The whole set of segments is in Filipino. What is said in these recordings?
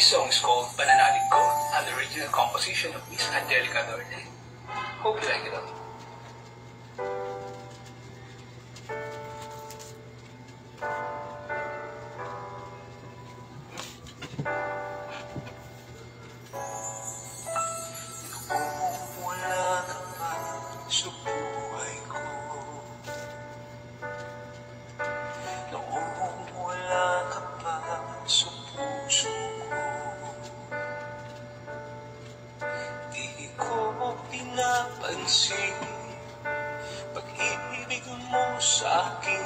This song is called Pananalig Ko, an original composition of Miss Angelica Dorte. Hope you like it all. Wala ka pa sa buhay ko. Noong wala ka pa sa puso ko, di ko pinapansin pag-ibig mo sa akin.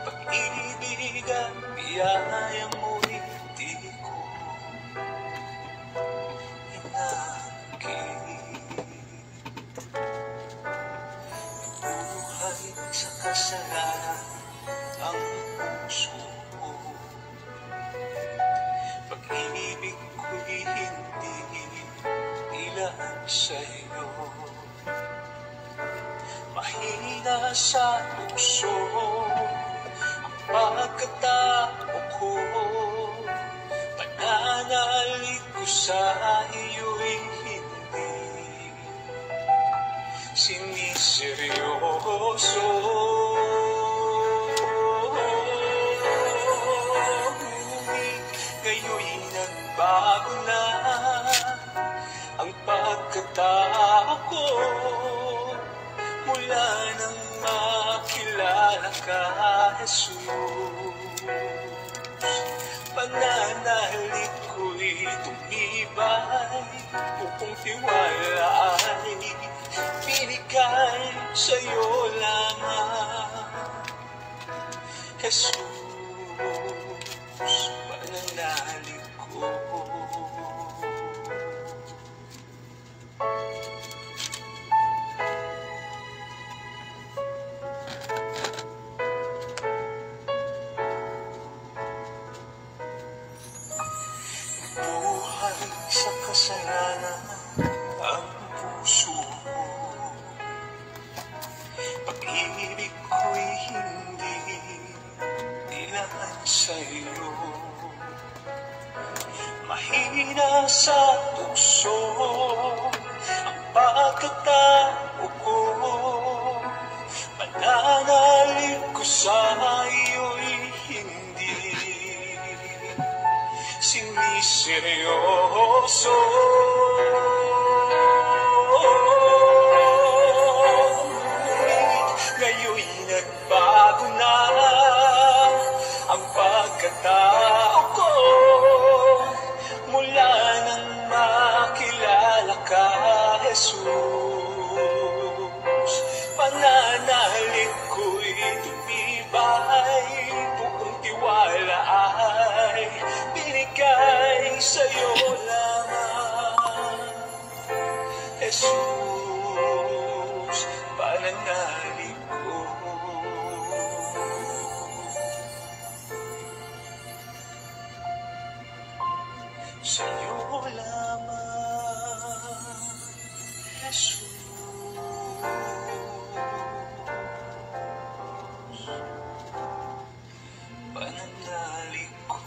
Pag-ibig at biyaya mo'y di ko buhay sa kasalanan ang puso ko. Pag-ibig ko'y hindi ilan sa'yo. Mahina sa puso ang pagkatao ko. Pananalig ko sa iyo'y hindi siniseryoso. Ngunit ngayon'y nagbago na ang pagkatao ko. Mula nang makilala ka, Jesus, pananalig ko'y tumibay. Buong tiwala ay binigay sa'yo lamang, Jesus, pananalig ko. Buhay sa kasalanan ang puso ko. Pag-ibig ko'y hindi ilaan sa'yo. Mahina sa tukso ang pagkatao ko. Pananalig ko sa iyo'y hindi siniseryoso. Ngayon'y nagbago na ang pagkatao ko. Mula nang makilala ka, Jesus, pananalig ko'y tumibay. Buong tiwala ay binigay sa'yo lamang, Jesus, pananalig ko. Sa'yo lamang, Jesus, pananalig ko.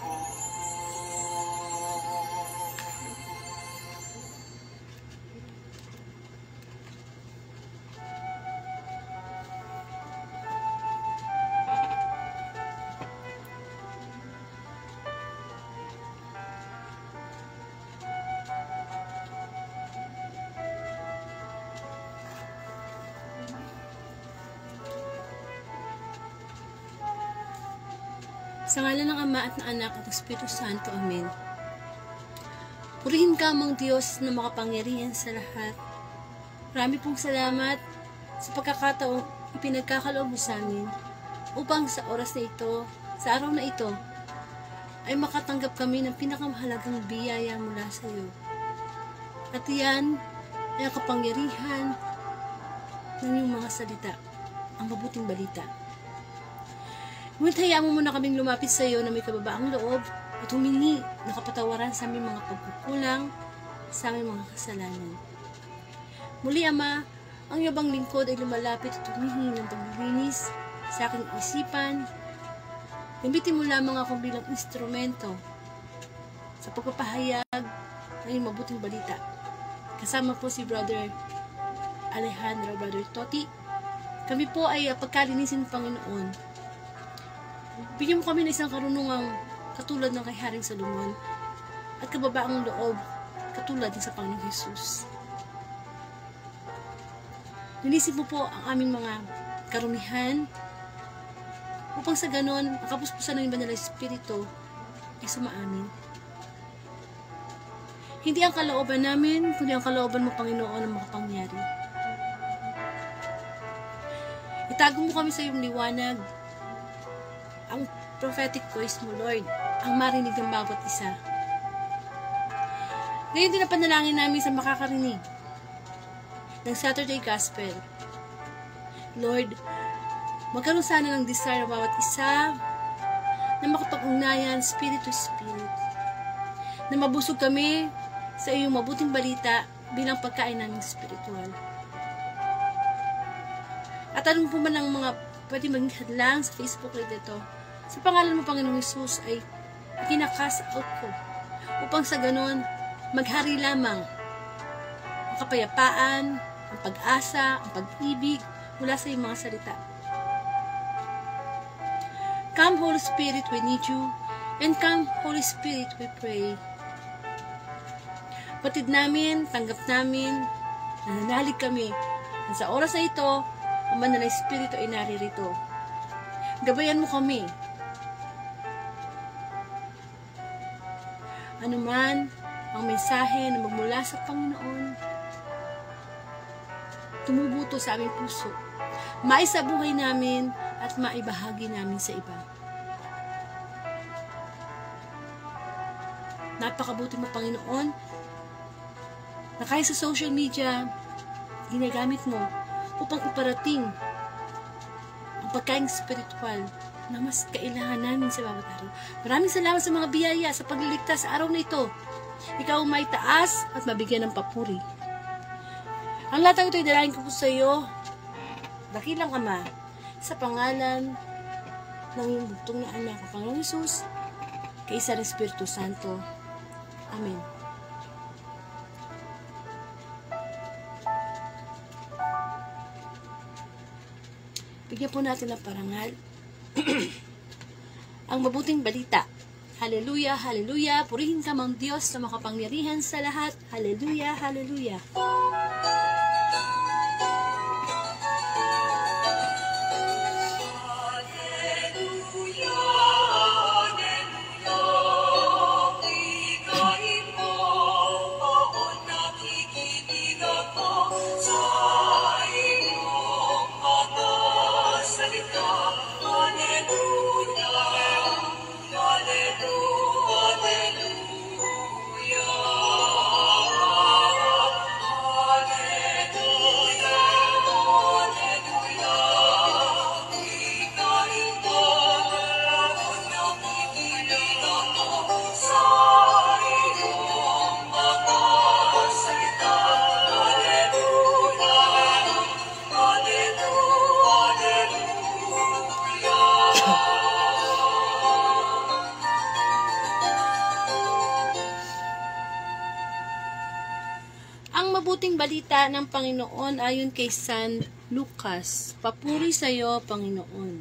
Sa ngalan ng Ama at ng Anak at ng Espiritu Santo. Amen. Purihin ka, amang Diyos na makapangyarihan sa lahat. Marami pong salamat sa pagkakataong ipinagkakaloob mo sa amin upang sa oras na ito, sa araw na ito, ay makatanggap kami ng pinakamahalagang biyaya mula sa iyo. At iyan ay ang kapangyarihan ng iyong mga salita, ang mabuting balita. Ngunit hayaan mo muna kaming lumapit sa iyo na may kababaang loob at humingi ng kapatawaran sa aming mga pagkukulang, sa aming mga kasalanan. Muli, Ama, ang iyong lingkod ay lumalapit at humihingi ng paglilinis sa aking isipan. Gamitin mo lamang ako bilang instrumento sa pagpapahayag ng iyong mabuting balita. Kasama po si Brother Alejandro, Brother Toti. Kami po ay pagkalinisin ng Panginoon. Bigyan mo kami ng isang karunungang katulad ng kay Haring Salomon at kababaang loob katulad ng sa Panginoong Jesus. Linisin mo po ang aming mga karumihan upang sa ganon, ang kapuspusan ng Banal na Espiritu ay sumaamin. Hindi ang kalooban namin, kundi ang kalooban mo, Panginoon, ang makapangyari. Itago mo kami sa iyong liwanag, ang prophetic voice mo, Lord, ang marinig ng bawat isa. Ngayon din ang panalangin namin sa makakarinig ng Saturday Gospel. Lord, magkaroon sana ng desire ng bawat isa na makapag-ugnayan spirit to spirit, na mabusog kami sa iyong mabuting balita bilang pagkain namin spiritual. At anong po man ang mga pwede maging hadlang sa Facebook Live dito, sa pangalan mo, Panginoong Hesus, ay kinakast out ko upang sa ganon maghari lamang ang kapayapaan, ang pag-asa, ang pag-ibig mula sa iyong mga salita. Come, Holy Spirit, we need you, and come, Holy Spirit, we pray. Patid namin, tanggap namin, nananalig kami, na sa oras na ito, ang Banal na Espiritu ay naririto. Gabayan mo kami. Ano man ang mensahe na magmula sa Panginoon, tumubuto sa aming puso, maisabuhay namin at maibahagi namin sa iba. Napakabuti mo, Panginoon, na kahit sa social media, ginagamit mo upang iparating ang pagkaing spiritual na mas kailangan namin sa bawat araw. Maraming salamat sa mga biyaya sa pagliligtas sa araw na ito. Ikaw ang may taas at mabigyan ng papuri. Ang lahat ng ito ay dalangin ko po sa iyo, dakilang Ama, sa pangalan ng iyong bugtong na anak, Panginoong Hesus, kaisa ng Espiritu Santo. Amen. Bigyan po natin ng parangal ang mabuting balita. Hallelujah, hallelujah. Purihin ka, Mang Diyos na makapangyarihan sa lahat. Hallelujah, hallelujah. Mabuting balita ng Panginoon ayon kay San Lucas. Papuri sa iyo, Panginoon.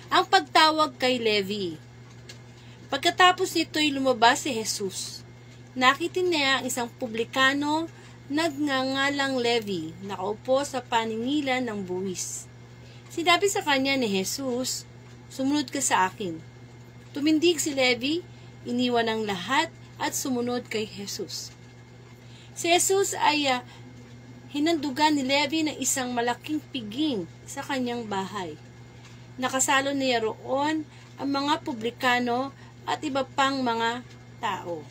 Ang pagtawag kay Levi. Pagkatapos nito'y lumabas si Jesus. Nakita niya ang isang publikano nagngangalang Levi, nakaupo sa paningilan ng buwis. Sinabi sa kanya ni Jesus, "Sumunod ka sa akin." Tumindig si Levi, iniwan ang lahat at sumunod kay Jesus. Si Jesus ay hinandugan ni Levi ng isang malaking piging sa kanyang bahay. Nakasalo niya roon ang mga publikano at iba pang mga tao.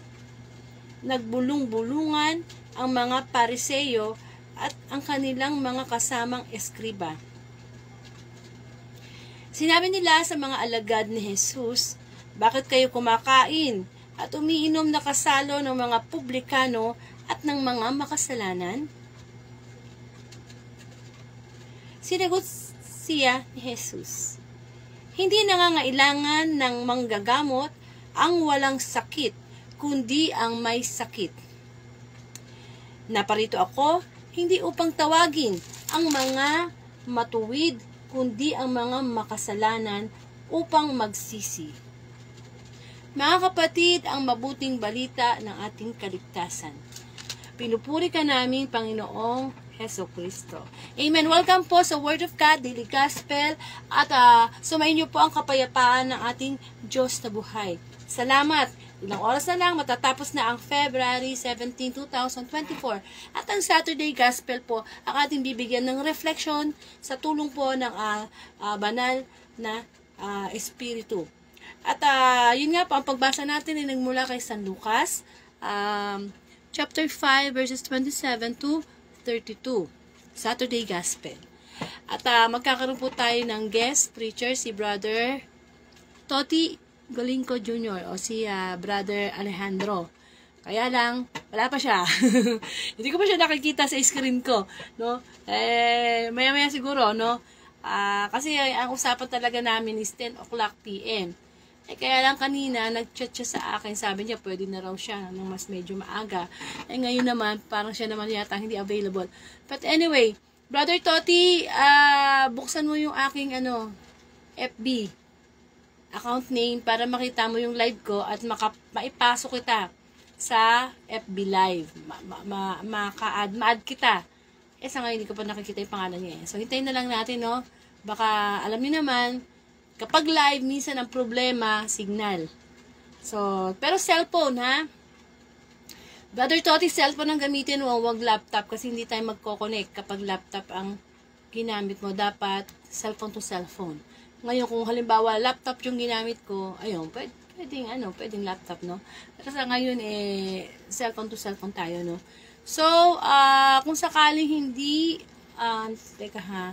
Nagbulong-bulungan ang mga Pariseyo at ang kanilang mga kasamang eskriba. Sinabi nila sa mga alagad ni Jesus, "Bakit kayo kumakain at umiinom na kasalo ng mga publikano at ng mga makasalanan?" Sinagot siya ni Jesus, "Hindi nangangailangan ng manggagamot ang walang sakit, kundi ang may sakit. Naparito ako, hindi upang tawagin ang mga matuwid, kundi ang mga makasalanan upang magsisi. Mga kapatid, ang mabuting balita ng ating kaligtasan. Pinupuri ka namin, Panginoong Hesukristo. Amen. Welcome po sa Word of God, Daily Gospel, at sumayin niyo po ang kapayapaan ng ating Diyos na buhay. Salamat. Ilang oras na lang, matatapos na ang February 17, 2024. At ang Saturday Gospel po, ang ating bibigyan ng reflection sa tulong po ng banal na Espiritu. At yun nga po, ang pagbasa natin ay nagmula kay San Lucas, chapter 5, verses 27 to 32. Saturday Gospel. At magkakaroon po tayo ng guest preacher, si Brother Toti Golinco Jr. o si Brother Alejandro. Kaya lang, wala pa siya. Hindi ko pa siya nakikita sa screen ko, no? Maya-maya siguro, no? Kasi ang usapan talaga namin is 10 o'clock p.m. Kaya lang kanina, nag-chat siya sa akin. Sabi niya, pwede na raw siya nang mas medyo maaga. Ngayon naman, parang siya naman yata hindi available. But anyway, Brother Toti, buksan mo yung aking FB account name para makita mo yung live ko at maipasok kita sa FB live. Ma-add kita. Sa ngayon, hindi ko pa nakikita yung pangalan niya. So, hintayin na lang natin, no? Baka, alam niyo naman, kapag live, minsan ang problema, signal. So, pero cellphone, ha? Brother Toti, cellphone ang gamitin mo, huwag laptop kasi hindi tayo magko-connect kapag laptop ang ginamit mo. Dapat cellphone to cellphone. Ngayon, kung halimbawa laptop yung ginamit ko, ayun, pwedeng laptop, no? Kasi ngayon, cellphone to cellphone tayo, no? So, kung sakaling hindi, teka ha,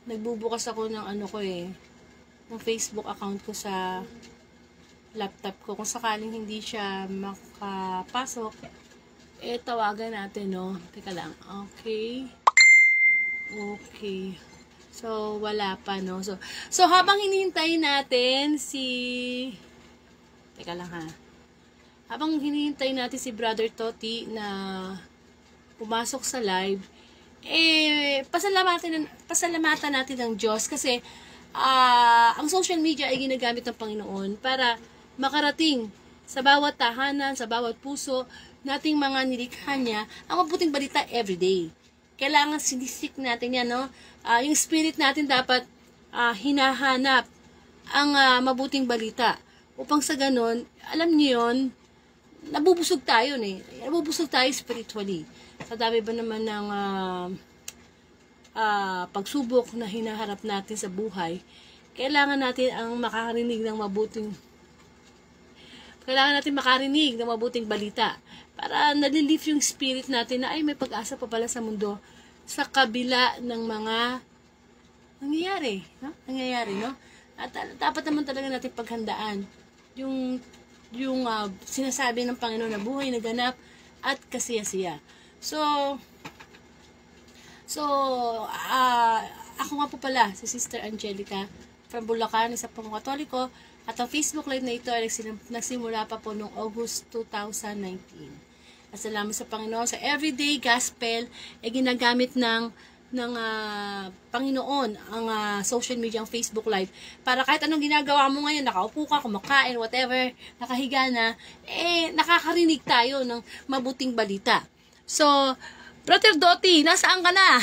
nagbubukas ako ng ng Facebook account ko sa laptop ko. Kung sakaling hindi siya makapasok, tawagan natin, no? Teka lang. Okay. So, wala pa, no? So habang hinihintay natin teka lang, ha? Habang hinihintay natin si Brother Toti na pumasok sa live, pasalamatan natin ng Diyos kasi ang social media ay ginagamit ng Panginoon para makarating sa bawat tahanan, sa bawat puso nating mga nilikha niya ang mabuting balita everyday. Kailangan sinisik natin yan, no? Yung spirit natin dapat hinahanap ang mabuting balita. Upang sa ganun, alam niyo yun, nabubusog tayo, Nabubusog tayo spiritually. Sa dami ba naman ng pagsubok na hinaharap natin sa buhay, kailangan natin makarinig ng mabuting balita para nalilift yung spirit natin na ay may pag-asa pa pala sa mundo sa kabila ng mga nangyayari, no? At dapat naman talaga natin paghandaan yung sinasabi ng Panginoon na buhay na ganap at kasiyasiya. So, ako nga po pala, si Sister Angelica from Bulacan, isa pong Katoliko, at ang Facebook Live na ito ay nagsimula pa po noong August 2019. At salamat sa Panginoon, sa everyday gospel ay ginagamit ng Panginoon ang social media, ang Facebook Live, para kahit anong ginagawa mo ngayon, nakaupo ka, kumakain, whatever, nakahiga na, nakakarinig tayo ng mabuting balita. So, Brother Doti, nasaan ka na?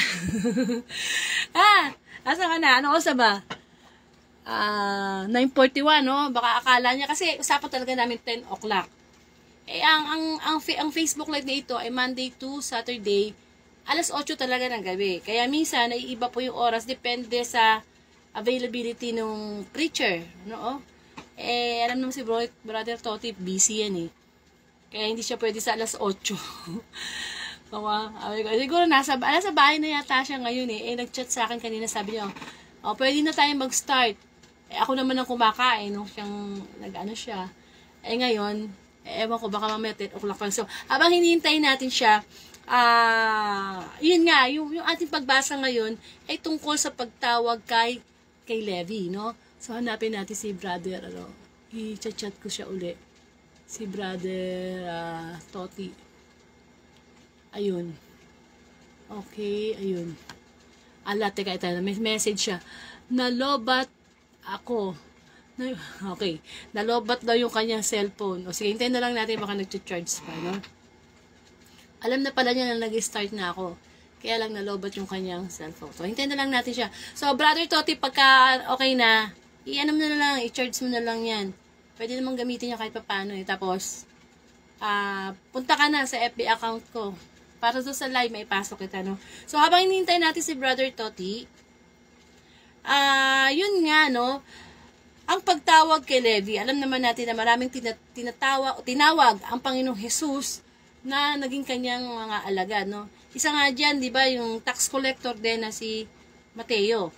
Nasaan ka na? Ano oras ba? 9:41, no? Baka akala niya, kasi usapan talaga namin 10 o'clock. Ang Facebook Live na ito ay Monday to Saturday, alas 8 talaga ng gabi. Kaya minsan, naiiba po yung oras, depende sa availability ng preacher, no? Alam naman si Brother Toti, busy yan, Kaya hindi siya pwede sa alas 8. Siguro nasa bahay na yata siya ngayon, nag-chat sa akin kanina, sabi niya, pwede na tayong mag-start. Ako naman ang kumakain, siyang nag-ano siya. Ngayon, ewan ko, baka mamaya 10 o'clock pa. So, habang hinihintay natin siya, yun nga, yung ating pagbasa ngayon ay tungkol sa pagtawag kay Levi, no? So, hanapin natin si Brother, i-chat ko siya uli. si Brother Toti. Ayun. Okay, ayun. Teka, ito, may message siya. Nalobat ako. Okay. Nalobat daw yung kanyang cellphone. O sige, hintayin na lang natin baka nag-charge pa, no? Alam na pala niya na nag-start na ako. Kaya lang nalobat yung kanyang cellphone. So, hintayin na lang natin siya. So, Brother Toti, pagka okay na, i-ano mo na lang, i-charge mo na lang yan. Pwede namang gamitin niya kahit paano eh. Tapos, punta ka na sa FB account ko. Para doon sa live, may pasok kita, no? So, habang hinihintay natin si Brother Toti, yun nga, no? Ang pagtawag kay Levi, alam naman natin na maraming tinawag ang Panginoong Jesus na naging kanyang mga alagad, no? Isa nga dyan, di ba, yung tax collector din na si Mateo.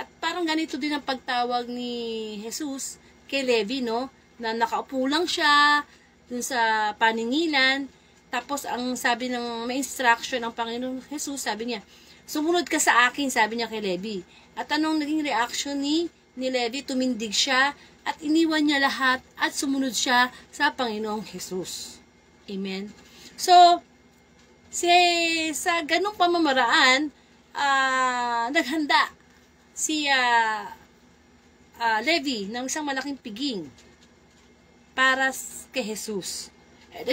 At parang ganito din ang pagtawag ni Jesus kay Levi, no? Na nakaupo lang siya dun sa paningilan. Tapos, ang sabi ng may instruction ng Panginoong Jesus, sabi niya, sumunod ka sa akin, sabi niya kay Levi. At anong naging reaction ni Levi? Tumindig siya at iniwan niya lahat at sumunod siya sa Panginoong Jesus. Amen. So, sa ganung pamamaraan, naghanda si Levi ng isang malaking piging para kay Jesus.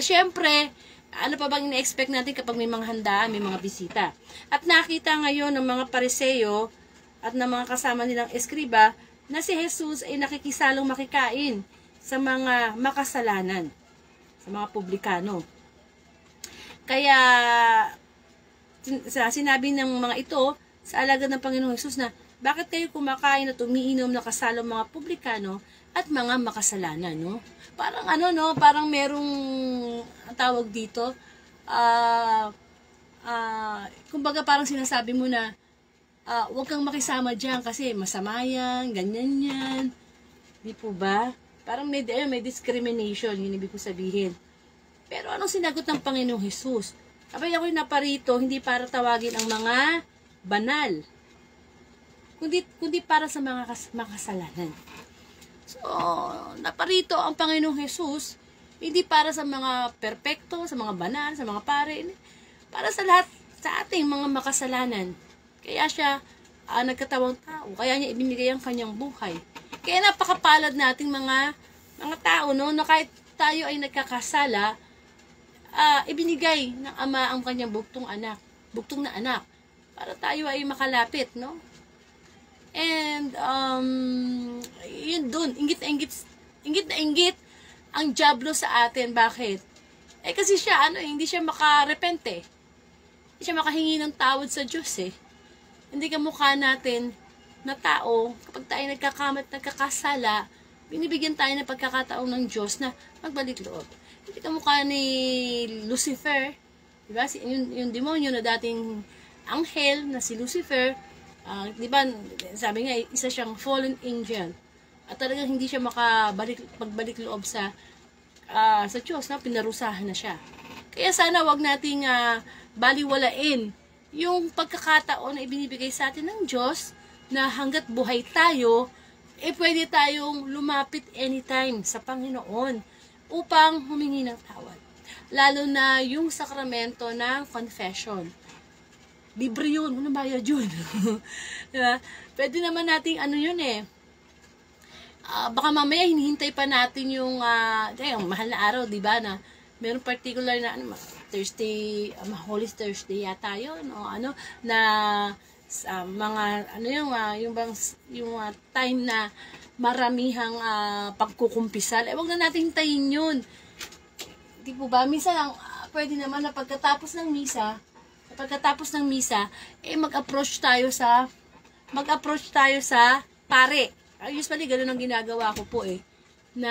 Siyempre, ano pa bang ina-expect natin kapag may mga handaan, may mga bisita? At nakita ngayon ng mga Pariseo at ng mga kasama nilang eskriba na si Jesus ay nakikisalong makikain sa mga makasalanan, sa mga publikano. Kaya, sinabi ng mga ito sa alagad ng Panginoong Jesus na, bakit kayo kumakain at umiinom na kasalong mga publikano at mga makasalanan, no? Parang no? Parang merong tawag dito, kumbaga parang sinasabi mo na, huwag kang makisama dyan kasi masama yan, ganyan yan. Di po ba? Parang may discrimination, yun ibig ko sabihin. Pero anong sinagot ng Panginoong Jesus? Abay, ako'y naparito, hindi para tawagin ang mga banal, kundi para sa mga makasalanan. So, naparito ang Panginoong Jesus, hindi para sa mga perpekto, sa mga banal, sa mga pare, para sa lahat, sa ating mga makasalanan. Kaya siya, nagkatawang tao, kaya niya ibinigay ang kanyang buhay. Kaya napakapalad nating mga tao, no, na kahit tayo ay nagkakasala, ibinigay ng Ama ang kanyang bugtong na anak, para tayo ay makalapit, no? And, yun dun, inggit na inggit ang dyablo sa atin. Bakit? Kasi siya, hindi siya makarepente. Hindi siya makahingi ng tawad sa Diyos, Hindi kamukha natin na tao, kapag tayo nagkakamat, nagkakasala, binibigyan tayo ng pagkakataon ng Diyos na magbalik loob. Hindi kamukha ni Lucifer, diba? Yung demonyo na dating anghel na si Lucifer, diba, sabi nga, isa siyang fallen angel. At talagang hindi siya magbalik loob sa Diyos, na pinarusahan na siya. Kaya sana wag nating baliwalain yung pagkakataon na ibinibigay sa atin ng Diyos na hanggat buhay tayo, pwede tayong lumapit anytime sa Panginoon upang humingi ng tawad. Lalo na yung sakramento ng confession. Libre yun. Ano bayad yun? Diba? Pwede naman nating yun baka mamaya hinihintay pa natin yung mahal na araw, diba, na meron particular na Thursday, Holy Thursday yata yun, o na mga yung time na maramihang pagkukumpisal. Wag na natin hintayin yun. Di po ba? Minsan pwede naman na pagkatapos ng misa, mag-approach tayo sa pare. Usually, ganun ang ginagawa ko po na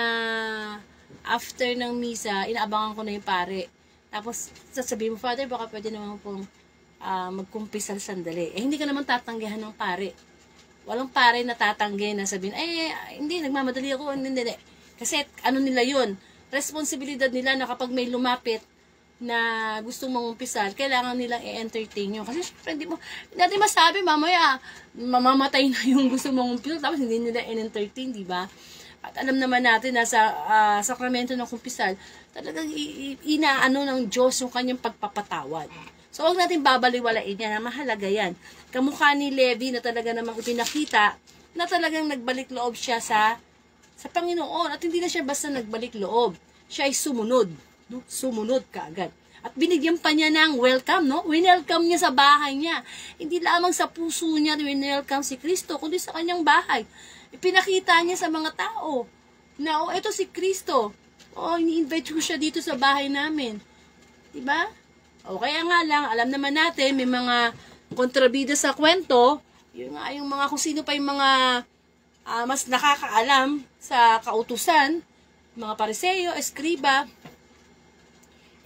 after ng misa, inaabangan ko na yung pare. Tapos, sasabihin mo, Father, baka pwede naman pong magkumpisal sandali. Hindi ka naman tatanggihan ng pare. Walang pare na tatanggi na sabihin, hindi, nagmamadali ako. Hindi. Kasi, nila yun? Responsibilidad nila na kapag may lumapit na gustong mangumpisal, kailangan nilang i-entertain nyo. Kasi syempre, hindi natin masabi, mamaya, mamamatay na yung gusto mangumpisal, tapos hindi nila i-entertain, di ba? At alam naman natin na sa sakramento ng kumpisal, talagang inaano ng Diyos yung kanyang pagpapatawad. So, huwag natin babaliwalain yan. Mahalaga yan. Kamukha ni Levi na talaga namang ipinakita na talagang nagbalik loob siya sa Panginoon. At hindi na siya basta nagbalik loob. Siya ay sumunod. No? Sumunod kaagad. At binigyan pa niya ng welcome, no? Winelcome niya sa bahay niya. Hindi lamang sa puso niya winelcome si Kristo, kundi sa kanyang bahay. Ipinakita niya sa mga tao na, oh, ito si Kristo. Oh, ini-invite ko siya dito sa bahay namin. Diba? O kaya nga lang, alam naman natin, may mga kontrabida sa kwento, yung mga kung sino pa yung mga mas nakakaalam sa kautusan, mga Pariseo, Eskriba,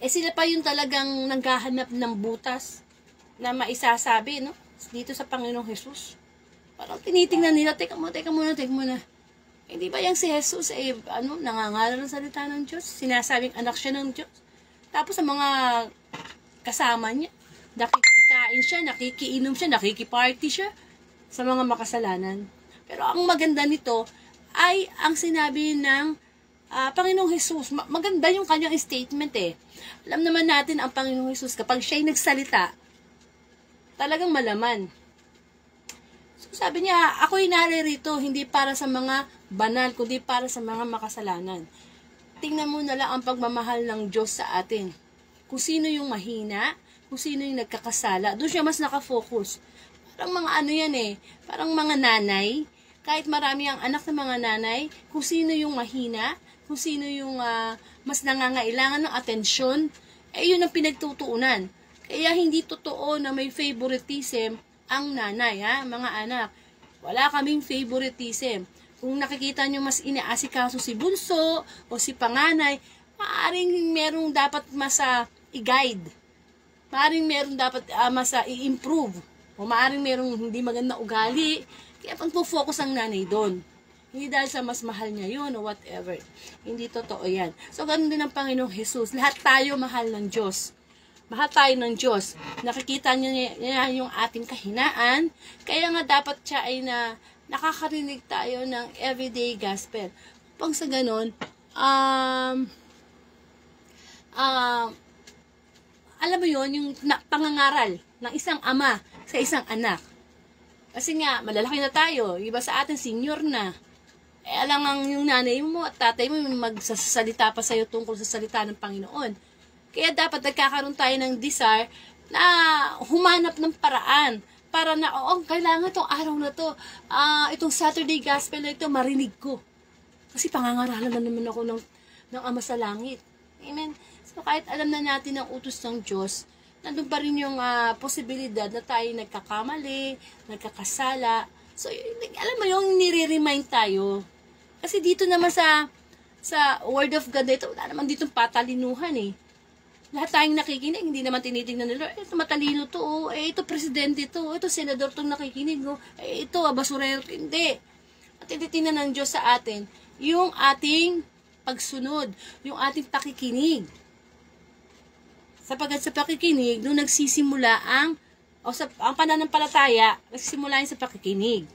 sila pa yung talagang naghahanap ng butas na maisasabi, no? Dito sa Panginoong Jesus. Parang tinitingnan nila, teka muna. Hindi ba yung si Jesus, nangangaral ng salita ng Diyos? Sinasabing anak siya ng Diyos. Tapos sa mga kasama niya, nakikikain siya, nakikiinom siya, nakikiparty siya sa mga makasalanan. Pero ang maganda nito ay ang sinabi ng Panginoong Jesus. Maganda yung kanyang statement eh. Alam naman natin ang Panginoong Jesus, kapag siya'y nagsalita, talagang malaman. So sabi niya, ako'y naririto hindi para sa mga banal, kundi para sa mga makasalanan. Tingnan mo na lang ang pagmamahal ng Diyos sa atin. Kung sino yung mahina, kung sino yung nagkakasala, doon siya mas nakafocus. Parang mga yan parang mga nanay, kahit marami ang anak ng mga nanay, kung sino yung mahina, kung sino yung mas nangangailangan ng atensyon, yun ang pinagtutuunan. Kaya hindi totoo na may favoritism ang nanay, mga anak. Wala kaming favoritism. Kung nakikita nyo mas inaasikaso si bunso o si panganay, maaaring merong dapat mas i-guide. Maaaring meron dapat mas i-improve. O maaaring merong hindi maganda ugali. Kaya pag-focus ang nanay doon. Hindi dahil sa mas mahal niya yun o whatever. Hindi totoo yan. So, ganun din ang Panginoong Jesus. Lahat tayo mahal ng Diyos. Mahal tayo ng Diyos. Nakikita niya yung ating kahinaan. Kaya nga dapat siya ay nakakarinig tayo ng everyday gospel. Pang sa ganun, alam mo yun, yung pangangaral ng isang ama sa isang anak. Kasi nga, malalaki na tayo. Iba sa atin, senior na. Alang yung nanay mo at tatay mo magsasalita pa sa'yo tungkol sa salita ng Panginoon. Kaya dapat nagkakaroon tayo ng desire na humanap ng paraan para na, kailangan itong araw na to, itong Saturday Gospel na ito, marinig ko. Kasi pangangaralan na naman ako ng Ama sa Langit. Amen? So kahit alam na natin ang utos ng Diyos, nandun pa rin yung posibilidad na tayo nagkakamali, nagkakasala. So, alam mo yung nire-remind tayo. Kasi dito naman sa Word of God, ito, wala naman ditong patalinuhan eh. Lahat tayong nakikinig, hindi naman tinitingnan nila, ito matalino to, ito presidente to, ito senador tong nakikinig, ito basurero, hindi. At tinitingnan ng Diyos sa atin, yung ating pagsunod, yung ating pakikinig. Sapagkat sa pakikinig, nung nagsisimula ang pananampalataya, nagsisimula yun sa pakikinig.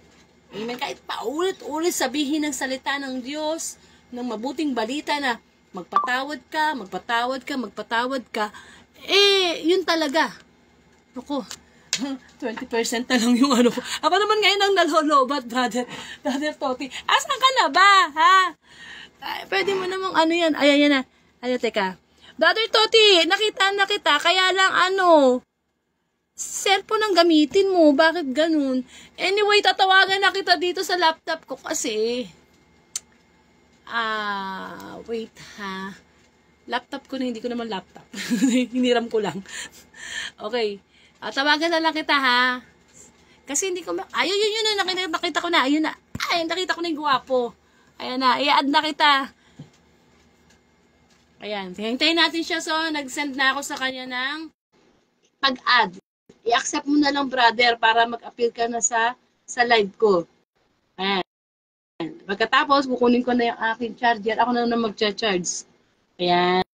Amen. Kahit paulit-ulit sabihin ng salita ng Diyos, ng mabuting balita na magpatawad ka, yun talaga. Naku, 20% na lang yung ano ko. Ako naman ngayon ang nalolobat, brother Toti. Asan ka na ba, ha? Pwede mo namang yan. Ayan na. Teka. Brother Toti, nakita na kita, kaya lang cellphone ang gamitin mo. Bakit ganun? Anyway, tatawagan na kita dito sa laptop ko kasi wait ha. Laptop ko na, hindi ko naman laptop. Hiniram ko lang. Okay. Tawagan na lang kita ha. Kasi hindi ko yun, nakita ko na. Ayun na. Nakita ko na yung guwapo. Ayan na. I-add na kita. Ayan. Hintayin natin siya. So, nag-send na ako sa kanya ng pag-add. I-accept mo na lang, brother, para mag-appear ka na sa live ko. Ayan. Pagkatapos, kukunin ko na yung aking charger. Ako na mag-charge. Ayan.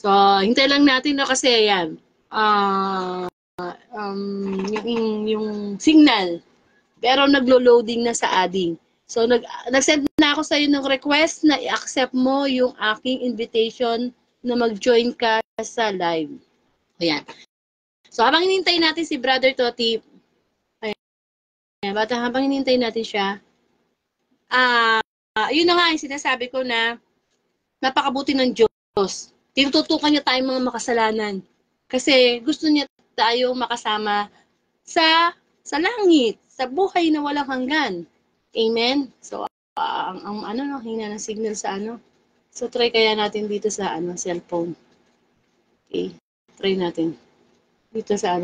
So, hintay lang natin na kasi, ayan. Yung signal. Pero naglo-loading na sa adding. So, nag-send na ako sa iyo ng request na i-accept mo yung aking invitation na mag-join ka sa live. Ayan. So, habang hinintay natin si Brother Toti, ayan, habang hinintay natin siya, yun na nga yung sinasabi ko na napakabuti ng Diyos. Tinututukan niya tayong mga makasalanan. Kasi gusto niya tayong makasama sa langit, sa buhay na walang hanggan. Amen? So, hina ng signal sa ano. So, try kaya natin dito sa cellphone. Okay, try natin. Dito sa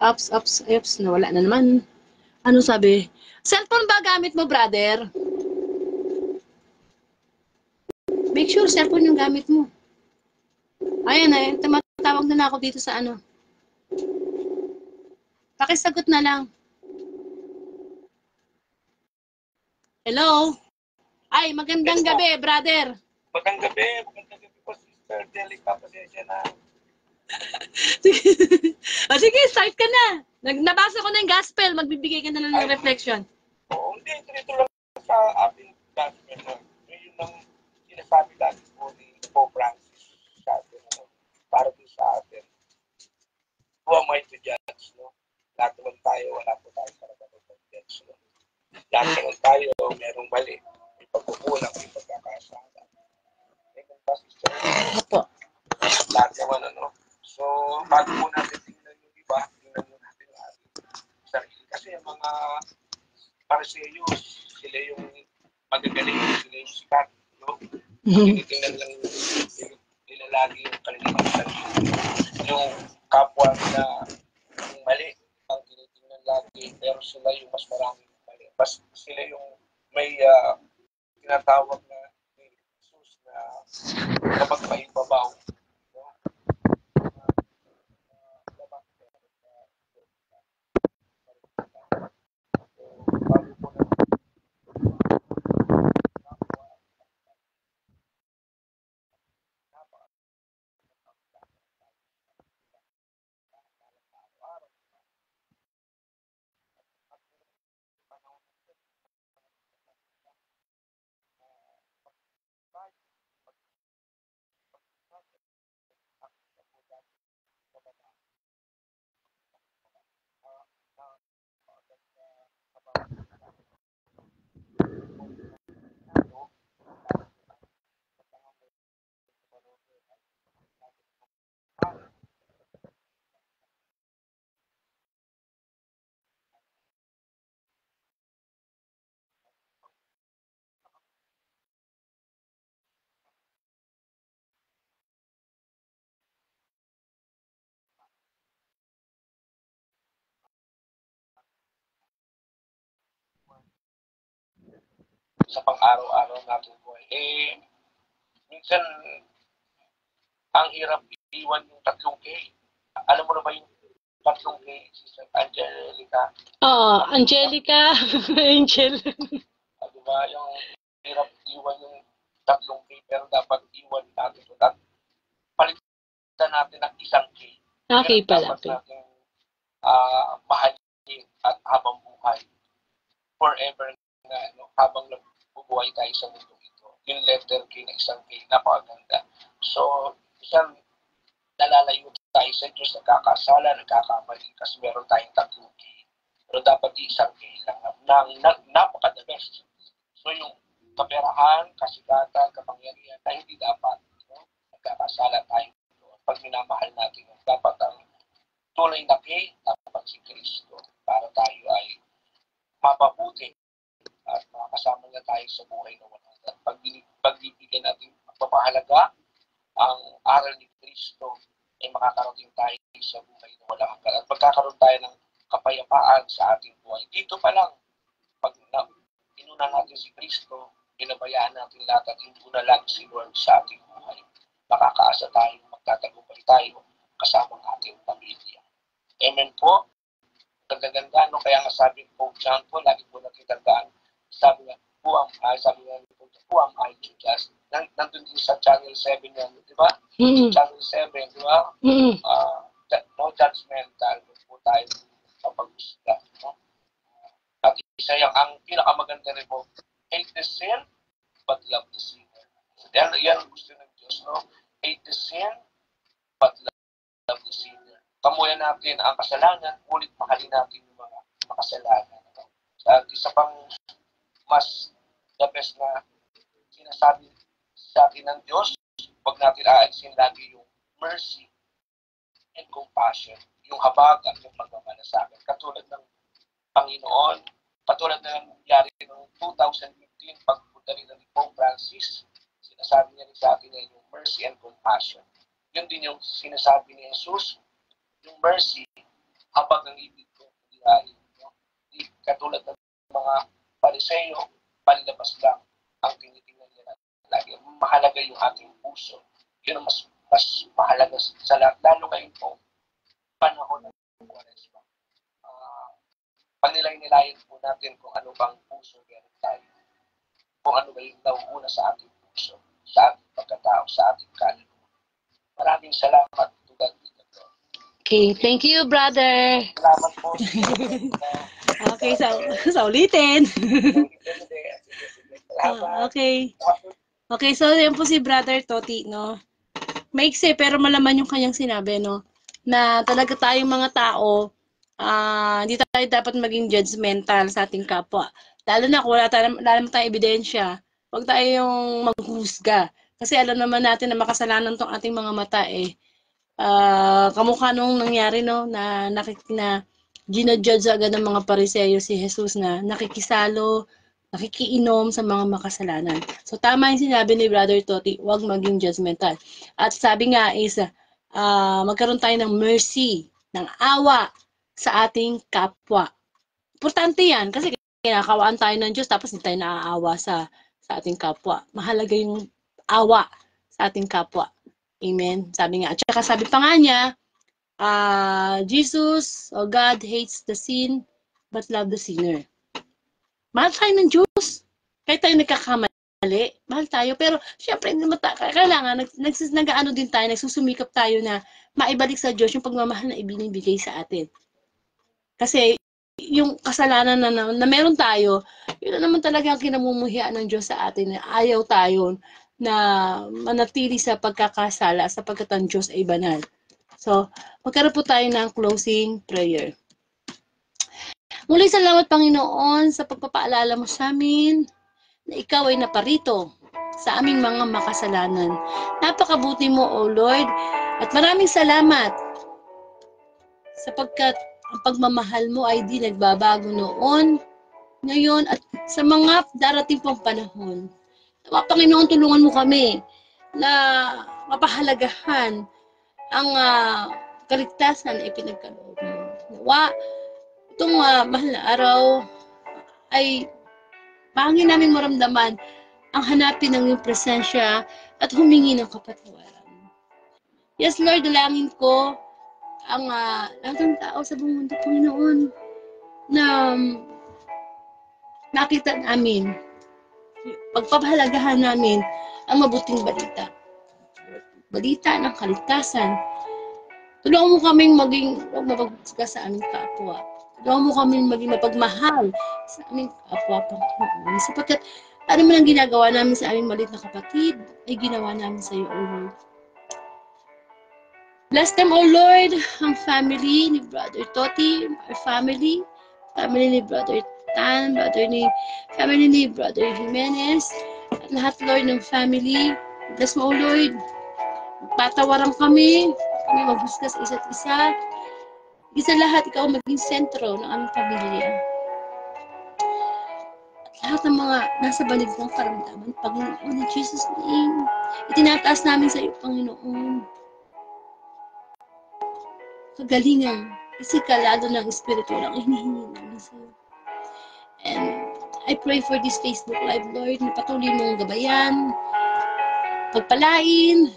apps, nawala na naman. Ano sabi? Cellphone ba gamit mo, brother? Make sure cellphone yung gamit mo. Ayan, tumatawag na ako dito sa ano. Pakisagot na lang. Hello? Ay, magandang gabi, brother. Magandang gabi po, Sister Delica. Pasensya na. Sige, start ka na. Nabasa ko na yung gospel, magbibigay ka na lang ng reflection. Oo, hindi. Ito lang sa ating gospel. Yun ang sinasabi lagi po ni Pope Francis sa atin. Para din sa atin. Who am I to judge? No? Lahat naman tayo, wala po tayo karapatan mag-judge. No? Lahat naman tayo, merong mali. May pagkukulang, may pagkakasala. Opo. Lahat naman, ano. So, bago po natin tingnan yung iba, tingnan mo natin ang ating sarili. Kasi yung mga Pariseyos, sila yung magagaling, sila yung sikat, no? Tinitingnan lang nila lagi yung kanilang sarili. Yung kapwa nila yung mali, ang tinitingnan lagi, pero sila yung mas maraming mali. Mas sila yung may tinatawag na ni Jesus na magpaibabaw. Sa pang-araw-araw natin po. Minsan, ang hirap iwan yung 3K. Alam mo na ba yung 3K, Sister Angelica? Oo, Angelica, Angel. Diba, yung hirap iwan yung 3K, pero dapat iwan natin ito. Palitan natin ng 1K. Okay pala. Dapat natin mahalin at habang buhay. Forever na, habang nabubuhay tayo sa mundo ito. Yung letter K na 1K, napakaganda. So, isang nalalayo tayo sa Diyos, nagkakasala, nagkakamali, kasi meron tayong 3K. Pero dapat 1K lang napaka-the best. So, yung kaperahan, kasigatan, kapangyarihan, na hindi dapat, nagkakasala tayo. Pag minamahal natin, dapat ang tunay na K, dapat si Kristo, para tayo ay mapabuti at makakasama na tayo sa buhay na walang hanggan. Pagbibigyan natin magpapahalaga ang aral ni Kristo, ay makakarating tayo sa buhay na walang hanggan. At magkakaroon tayo ng kapayapaan sa ating buhay. Dito pa lang, pag inuna natin si Kristo, pinabayaan natin lahat at inuna lang si Lord sa ating buhay. Makakaasa tayo, magtatagumpay tayo kasama ang ating pamilya. Amen po. Ganda-ganda, no? Kaya nga sabi po, John po, lagi po nakitandaan, sabi nga, who am I to judge? Nandun din sa Channel 7 yan, di ba? Channel 7, di ba? No judgmental, po tayo kapag-usga. No? At isa yung, ang pinakamaganda rin po, hate the sin, pamuyan natin ang kasalanan, ngunit mahalin natin yung mga makasalanan. At isa pang mas the best na sinasabi sa atin ng Diyos, huwag natin aalisin lagi yung mercy and compassion, yung habag at yung pagmamalasakit. Katulad ng Panginoon, katulad na nangyari noong 2015, pagpunta nila ni Pope Francis, sinasabi niya rin sa atin na yung mercy and compassion. Yun din yung sinasabi ni Jesus, yung mercy, habag ng ibig ko, hindi katulad ng mga Pariseo, panlabas lang ang tinitingnan nila lagi. Mahalaga yung ating puso. Yun ang mas mahalaga sa lahat. Lalo ngayon po, panahon ng Kwaresma. Panilay-nilayan po natin kung ano bang puso meron tayo. Kung ano ba yung nauuna sa ating puso, sa ating pagkatao, sa ating kaluluwa. Maraming salamat. Okay, thank you, brother. Salamat po. Okay, sa ulitin. Okay. Okay, so yan po si Brother Toti, no? Maiksi, pero malaman yung kanyang sinabi, no? Na talaga tayong mga tao, hindi tayo dapat maging judgmental sa ating kapwa. Lalo na kung wala tayong ebidensya, huwag tayong maghusga. Kasi alam naman natin na makasalanan tong ating mga mata, eh. Kamukha nung nangyari, no? Na ginajudge agad ng mga Pariseo si Jesus na nakikisalo, nakikiinom sa mga makasalanan. So, tama yung sinabi ni Brother Toti, huwag maging judgmental. At sabi nga is, magkaroon tayo ng mercy, ng awa sa ating kapwa. Importante yan, kasi kinakawaan tayo ng Diyos, tapos hindi tayo naaawa sa ating kapwa. Mahalaga yung awa sa ating kapwa. Amen? Sabi nga. At saka sabi pa nga niya, Jesus, or God hates the sin, but love the sinner. Mahal tayo ng Diyos. Kahit tayo nagkakamali, mahal tayo. Pero, syempre, kailangan, nag-ano din tayo, nagsusumikap tayo na maibalik sa Diyos yung pagmamahal na ibinibigay sa atin. Kasi, yung kasalanan na meron tayo, yun na naman talaga ang kinamumuhian ng Diyos sa atin. Ayaw tayo na manatili sa pagkakasala sapagkat ang Diyos ay banal. So, magkaroon po tayo ng closing prayer. Muli salamat Panginoon sa pagpapaalala mo sa amin na ikaw ay naparito sa aming mga makasalanan. Napakabuti mo, O Lord, at maraming salamat sapagkat ang pagmamahal mo ay di nagbabago noon, ngayon, at sa mga darating pang panahon. Nawa, Panginoon, tulungan mo kami na mapahalagahan ang kaligtasan na ipinagkaloob mo. Nawa, itong mahal na araw ay pangin namin maramdaman ang hanapin ng iyong presensya at humingi ng kapatawaran. Yes, Lord, dalangin ko ang lahat ng tao sa buong mundo, Panginoon, na nakita namin, pagpapahalagahan namin ang mabuting balita. Balita ng kaligtasan. Tulungan mo kaming maging mapaghusga sa aming kapwa. Tulungan mo kaming maging mapagmahal sa aming kapwa, Panginoon. Sapagkat ano man ang ginagawa namin sa aming maliit na kapatid, ay ginawa namin sa iyo, O Lord. Bless them, O Lord, ang family ni Brother Toti, our family ni Brother Tan, family ni Brother Jimenez, at lahat, Lord, ng family. Bless mo, O Lord. Patawaran kami maghusga sa isa't isa. Isa lahat, ikaw maging sentro ng aming pamilya. At lahat ng mga nasa banig ng karamdaman, Panginoon, in Jesus' name, itinataas namin sa iyo, Panginoon. Kagalingan, physical, lalo ng spiritual, ang hinihingi namin sa iyo. And I pray for this Facebook Live, Lord, na patuloy mong gabayan, pagpalain,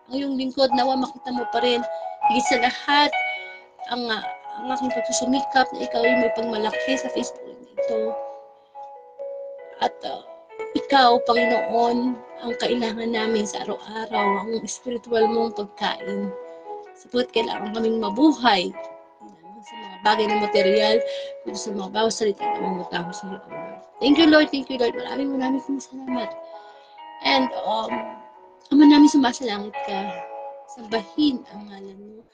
ang iyong lingkod, nawa makita mo pa rin, higit sa lahat, ang aking pagsusumikap na ikaw ay may pagmalaki sa Facebook ito. At ikaw, Panginoon, ang kailangan namin sa araw-araw, ang spiritual mong pagkain. Sapagkat kailangan kaming mabuhay, hindi naman sa mga bagay na material, kundi sa mga bawat salita na mga tao sa iyo, Lord. Thank you, Lord. Thank you, Lord. Maraming salamat. And, Ama namin sumasalangit ka, sambahin ang ngalan mo.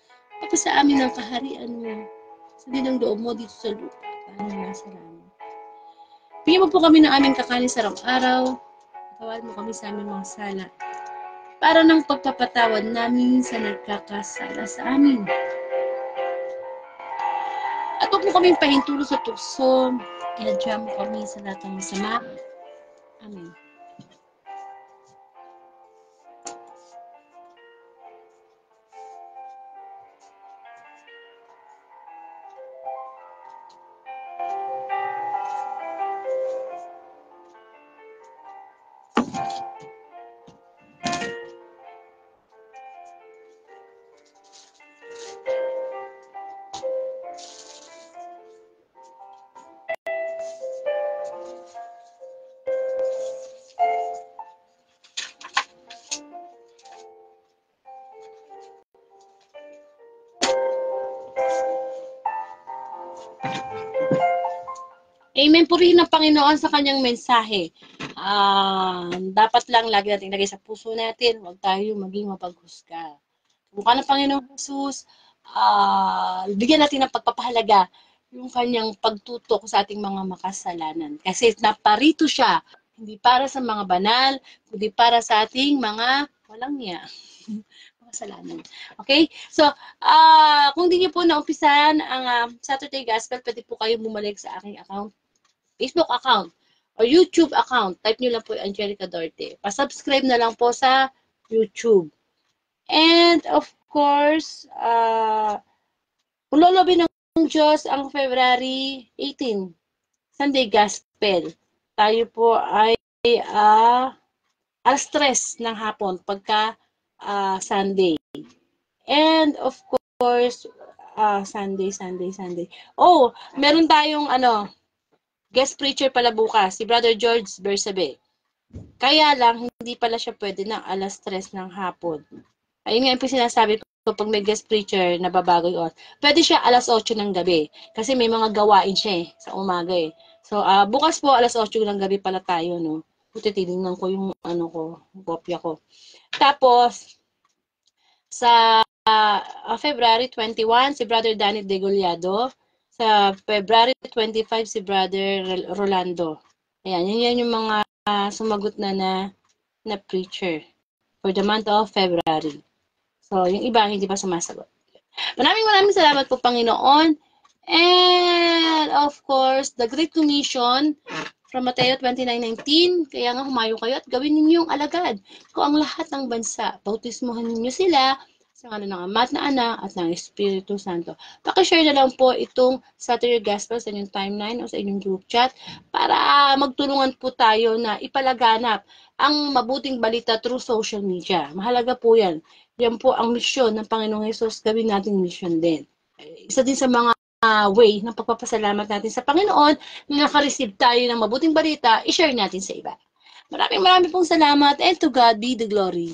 Tapos sa amin ang kaharian mo. Sa din ang loob mo dito sa lupa. Paano nasa langit. Bigyan mo po kami ng aming kakanin sa araw-araw. Tawad mo kami sa aming mga sala. Para ng pagpapatawad namin sa nagkakasala sa amin. At huwag mo kaming pahintulo sa tukso. Inadya mo kami sa lahat ng masama. Amen. Amen. Purihin ng Panginoon sa kanyang mensahe. Dapat lang lagi natin ilagay sa puso natin. Huwag tayo maging mapaghusga. Mukha ng Panginoong Jesus, bigyan natin ng pagpapahalaga yung kanyang pagtutok sa ating mga makasalanan. Kasi naparito siya, hindi para sa mga banal, kundi para sa ating mga walang niya. Makasalanan. Okay? So, kung di niyo po naumpisahan ang Saturday Gospel, pwede po kayo bumalik sa aking account, Facebook account, or YouTube account. Type nyo lang po Angelica Duarte. Pa-subscribe na lang po sa YouTube. And, of course, kung lolobin ng Diyos ang February 18, Sunday Gospel. Tayo po ay alas 3 ng hapon pagka Sunday. And, of course, Sunday. Oh, meron tayong guest preacher pala bukas, si Brother George Bersabe. Kaya lang, hindi pala siya pwede ng alas 3 ng hapon. Ayun nga yung sinasabi ko, pag may guest preacher, nababago yung oras. Pwede siya alas 8 ng gabi. Kasi may mga gawain siya sa umaga eh. So, bukas po, alas 8 ng gabi pala tayo, no? Titingnan ko yung, yung kopya ko. Tapos, sa February 21, si Brother Danny Degollado. Sa February 25, si Brother Rolando. Ayan, yan yung mga sumagot na preacher for the month of February. So, yung iba hindi pa sumasagot. Maraming salamat po, Panginoon. And, of course, the Great Commission from Mateo 29:19. Kaya nga humayo kayo at gawin ninyong alagad ko ang lahat ng bansa. Bautismohan ninyo sila sa ngalan ng Ama at ng Anak at ng Espiritu Santo. Pakishare na lang po itong Saturday Gospel sa inyong timeline o sa inyong group chat para magtulungan po tayo na ipalaganap ang mabuting balita through social media. Mahalaga po yan. Yan po ang misyon ng Panginoong Hesus. Gawin nating mission din. Isa din sa mga way ng pagpapasalamat natin sa Panginoon na nakareceive tayo ng mabuting balita, i-share natin sa iba. Maraming pong salamat and to God be the glory.